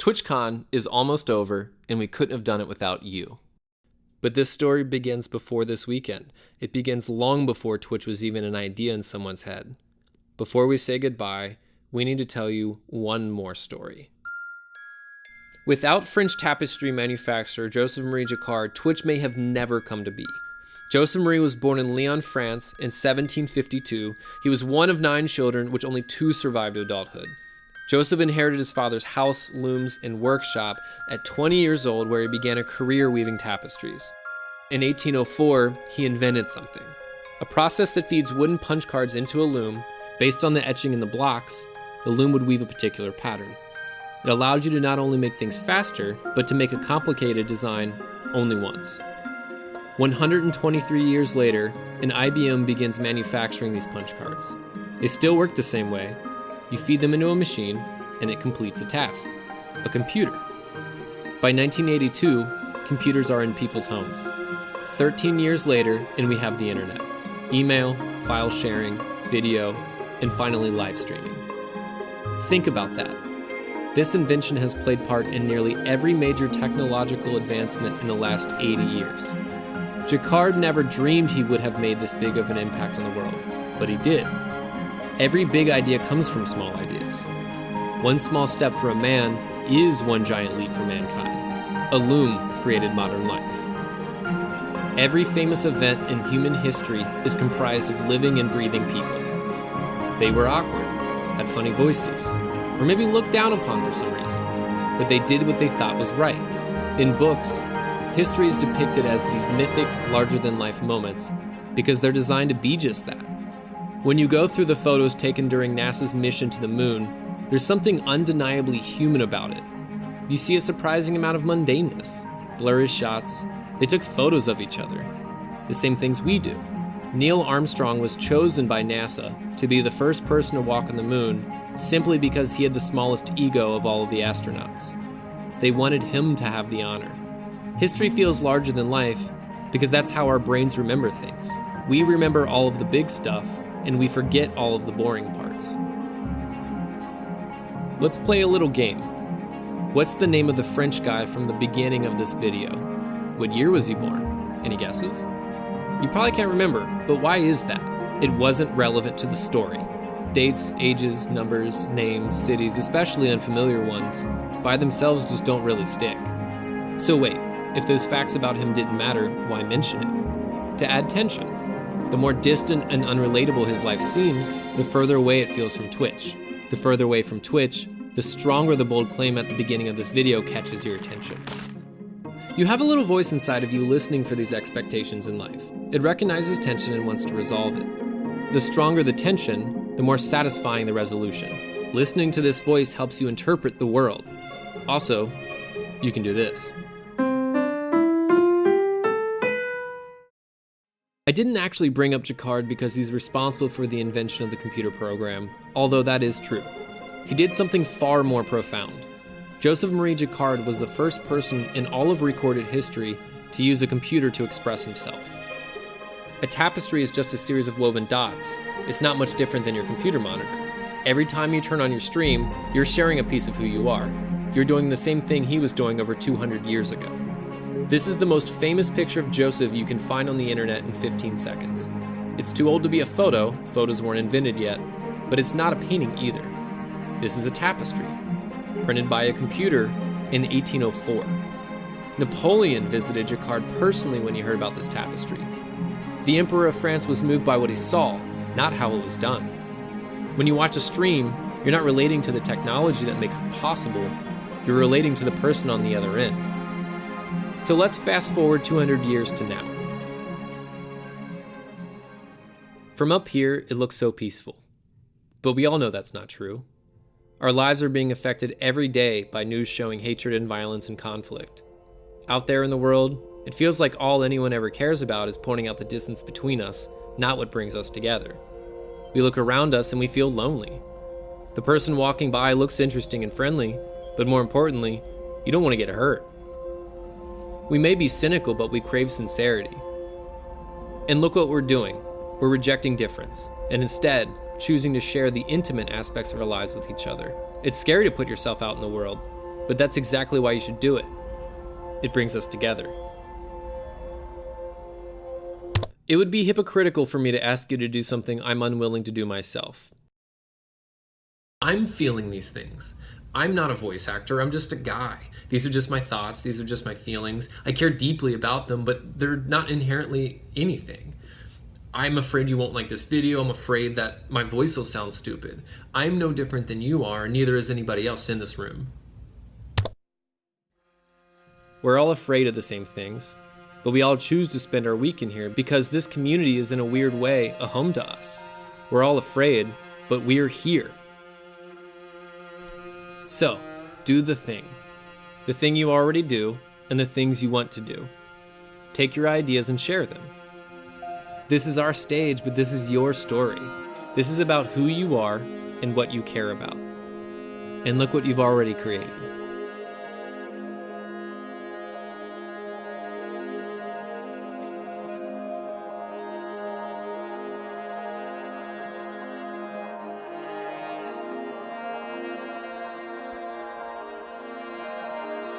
TwitchCon is almost over, and we couldn't have done it without you. But this story begins before this weekend. It begins long before Twitch was even an idea in someone's head. Before we say goodbye, we need to tell you one more story. Without French tapestry manufacturer Joseph Marie Jacquard, Twitch may have never come to be. Joseph Marie was born in Lyon, France in 1752. He was one of 9 children, which only 2 survived adulthood. Joseph inherited his father's house, looms, and workshop at 20 years old, where he began a career weaving tapestries. In 1804, he invented something, a process that feeds wooden punch cards into a loom. Based on the etching in the blocks, the loom would weave a particular pattern. It allowed you to not only make things faster, but to make a complicated design only once. 123 years later, an IBM begins manufacturing these punch cards. They still work the same way. You feed them into a machine, and it completes a task, a computer. By 1982, computers are in people's homes. 13 years later, and we have the internet. Email, file sharing, video, and finally live streaming. Think about that. This invention has played part in nearly every major technological advancement in the last 80 years. Jacquard never dreamed he would have made this big of an impact on the world, but he did. Every big idea comes from small ideas. One small step for a man is one giant leap for mankind. A loom created modern life. Every famous event in human history is comprised of living and breathing people. They were awkward, had funny voices, or maybe looked down upon for some reason, but they did what they thought was right. In books, history is depicted as these mythic, larger-than-life moments because they're designed to be just that. When you go through the photos taken during NASA's mission to the moon, there's something undeniably human about it. You see a surprising amount of mundaneness, blurry shots. They took photos of each other, the same things we do. Neil Armstrong was chosen by NASA to be the first person to walk on the moon simply because he had the smallest ego of all of the astronauts. They wanted him to have the honor. History feels larger than life because that's how our brains remember things. We remember all of the big stuff, and we forget all of the boring parts. Let's play a little game. What's the name of the French guy from the beginning of this video? What year was he born? Any guesses? You probably can't remember, but why is that? It wasn't relevant to the story. Dates, ages, numbers, names, cities, especially unfamiliar ones, by themselves just don't really stick. So wait, if those facts about him didn't matter, why mention it? To add tension. The more distant and unrelatable his life seems, the further away it feels from Twitch. The further away from Twitch, the stronger the bold claim at the beginning of this video catches your attention. You have a little voice inside of you listening for these expectations in life. It recognizes tension and wants to resolve it. The stronger the tension, the more satisfying the resolution. Listening to this voice helps you interpret the world. Also, you can do this. I didn't actually bring up Jacquard because he's responsible for the invention of the computer program, although that is true. He did something far more profound. Joseph Marie Jacquard was the first person in all of recorded history to use a computer to express himself. A tapestry is just a series of woven dots. It's not much different than your computer monitor. Every time you turn on your stream, you're sharing a piece of who you are. You're doing the same thing he was doing over 200 years ago. This is the most famous picture of Joseph you can find on the internet in 15 seconds. It's too old to be a photo, photos weren't invented yet, but it's not a painting either. This is a tapestry, printed by a computer in 1804. Napoleon visited Jacquard personally when he heard about this tapestry. The Emperor of France was moved by what he saw, not how it was done. When you watch a stream, you're not relating to the technology that makes it possible, you're relating to the person on the other end. So let's fast forward 200 years to now. From up here, it looks so peaceful. But we all know that's not true. Our lives are being affected every day by news showing hatred and violence and conflict. Out there in the world, it feels like all anyone ever cares about is pointing out the distance between us, not what brings us together. We look around us and we feel lonely. The person walking by looks interesting and friendly, but more importantly, you don't want to get hurt. We may be cynical, but we crave sincerity. And look what we're doing. We're rejecting difference, and instead, choosing to share the intimate aspects of our lives with each other. It's scary to put yourself out in the world, But that's exactly why you should do it. It brings us together. It would be hypocritical for me to ask you to do something I'm unwilling to do myself. I'm feeling these things. I'm not a voice actor, I'm just a guy. These are just my thoughts, these are just my feelings. I care deeply about them, but they're not inherently anything. I'm afraid you won't like this video, I'm afraid that my voice will sound stupid. I'm no different than you are, and neither is anybody else in this room. We're all afraid of the same things, but we all choose to spend our week in here because this community is in a weird way a home to us. We're all afraid, but we're here. So, do the thing you already do, and the things you want to do. Take your ideas and share them. This is our stage, but this is your story. This is about who you are and what you care about. And look what you've already created.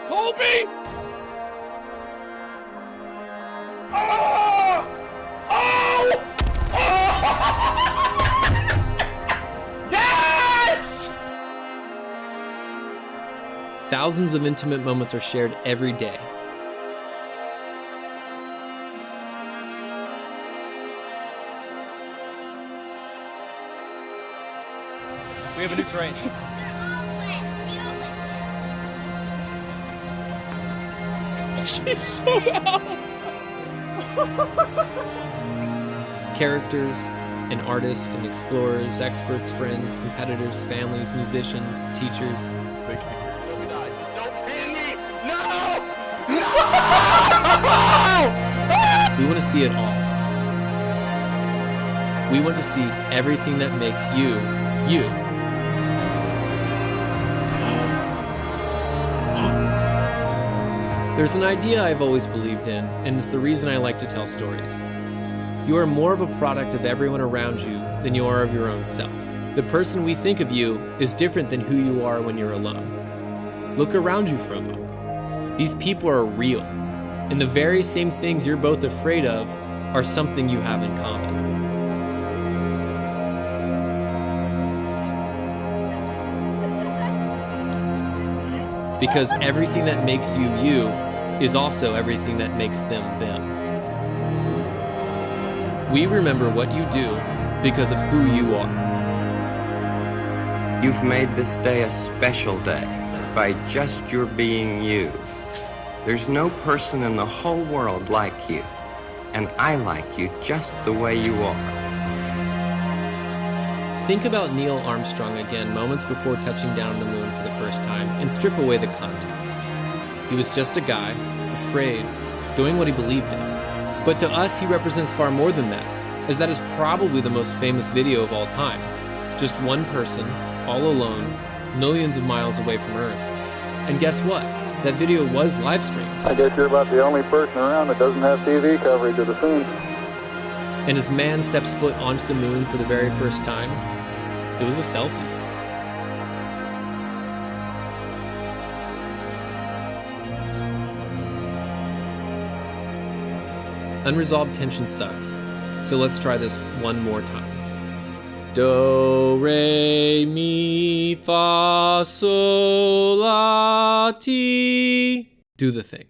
Hold me! Oh! Oh! Oh! Yes! Thousands of intimate moments are shared every day. We have a new train. She's so out. Characters, and artists, and explorers, experts, friends, competitors, families, musicians, teachers. They can hear you. Just don't pin me! No! No! We want to see it all. We want to see everything that makes you, you. There's an idea I've always believed in, and it's the reason I like to tell stories. You are more of a product of everyone around you than you are of your own self. The person we think of you is different than who you are when you're alone. Look around you for a moment. These people are real, and the very same things you're both afraid of are something you have in common. Because everything that makes you you is also everything that makes them them. We remember what you do because of who you are. You've made this day a special day by just your being you. There's no person in the whole world like you, and I like you just the way you are. Think about Neil Armstrong again moments before touching down on the moon for the first time and strip away the context. He was just a guy, afraid, doing what he believed in. But to us, he represents far more than that, as that is probably the most famous video of all time. Just one person, all alone, millions of miles away from Earth. And guess what? That video was live streamed. I guess you're about the only person around that doesn't have TV coverage of the moon. And as man steps foot onto the moon for the very first time, it was a selfie. Unresolved tension sucks, so let's try this one more time. Do, re, mi, fa, sol, la, ti. Do the thing.